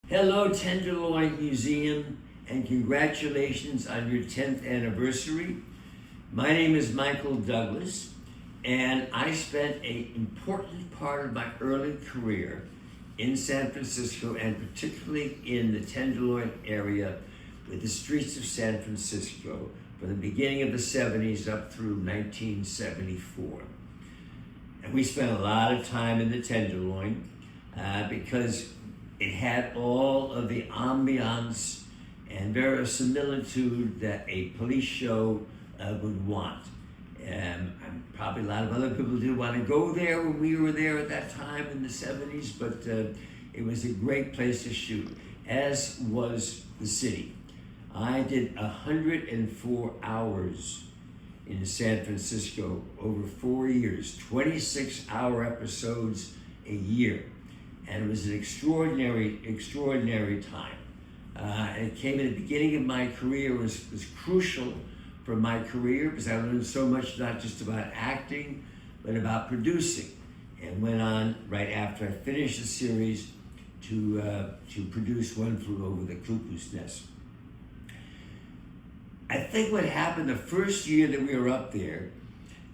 Hello, Tenderloin Museum, and congratulations on your 10th anniversary. My name is Michael Douglas, and I spent an important part of my early career in San Francisco, and particularly in the Tenderloin area with the streets of San Francisco from the beginning of the 70s up through 1974. And we spent a lot of time in the Tenderloin because it had all of the ambiance and verisimilitude that a police show would want. Probably a lot of other people didn't want to go there when we were there at that time in the 70s, but it was a great place to shoot, as was the city. I did 104 hours in San Francisco over 4 years, 26-hour episodes a year. And it was an extraordinary time. And it came at the beginning of my career, was crucial for my career because I learned so much, not just about acting, but about producing. And went on right after I finished the series to produce One Flew Over the Cuckoo's Nest. I think what happened the first year that we were up there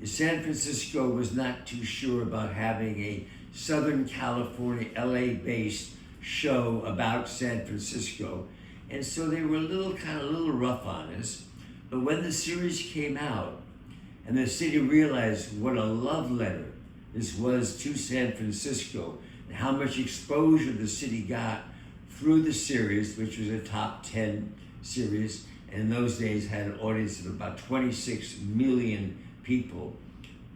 is San Francisco was not too sure about having a Southern California, LA-based show about San Francisco. And so they were a little rough on us. But when the series came out and the city realized what a love letter this was to San Francisco and how much exposure the city got through the series, which was a top 10 series, and in those days had an audience of about 26 million people,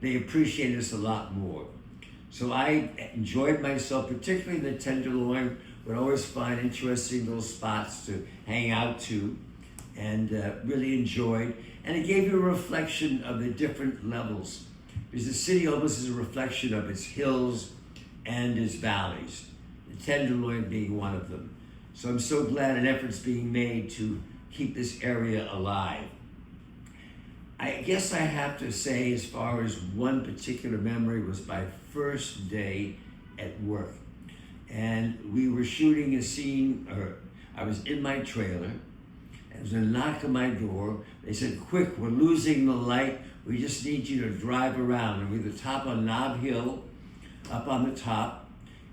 they appreciated us a lot more. So I enjoyed myself, particularly in the Tenderloin. Would always find interesting little spots to hang out to, and really enjoyed. And it gave you a reflection of the different levels, because the city almost is a reflection of its hills and its valleys, the Tenderloin being one of them. So I'm so glad an effort's being made to keep this area alive. I guess I have to say, as far as one particular memory, was my first day at work. And we were shooting a scene, or I was in my trailer, and there was a knock on my door. They said, "Quick, we're losing the light. We just need you to drive around." And we were at the top of Nob Hill, up on the top.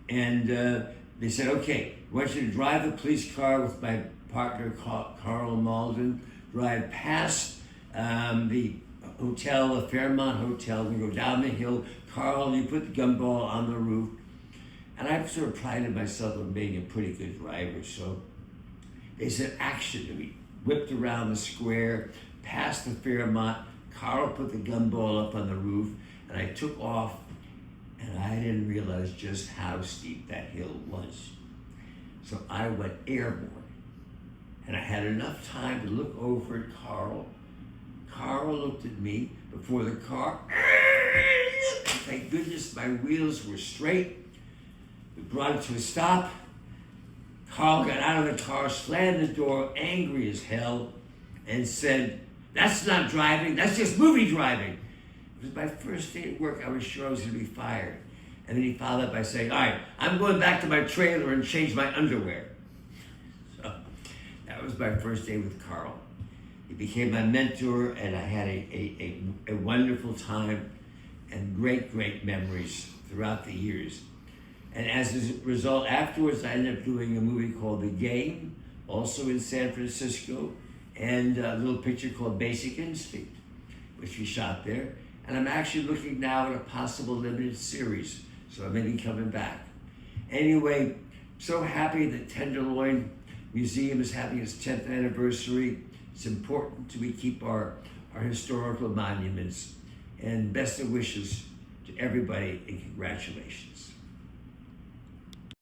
And they said, "Okay, I want you to drive the police car with my partner, Carl Malden, drive past the hotel, the Fairmont Hotel. We go down the hill. Carl, you put the gumball on the roof." And I sort of prided myself on being a pretty good driver. So they said, "Action." And we whipped around the square, past the Fairmont. Carl put the gumball up on the roof, and I took off. And I didn't realize just how steep that hill was. So I went airborne. And I had enough time to look over at Carl. Carl looked at me before the car. Thank goodness my wheels were straight. We brought it to a stop. Carl got out of the car, slammed the door, angry as hell, and said, "That's not driving, that's just movie driving." It was my first day at work. I was sure I was going to be fired. And then he followed up by saying, "All right, I'm going back to my trailer and change my underwear." So that was my first day with Carl. He became my mentor, and I had a wonderful time and great memories throughout the years. And as a result, afterwards, I ended up doing a movie called The Game, also in San Francisco, and a little picture called Basic Instinct, which we shot there. And I'm actually looking now at a possible limited series, so I may be coming back. Anyway, so happy that Tenderloin Museum is having its 10th anniversary. It's important we keep our historical monuments. And best of wishes to everybody, and congratulations.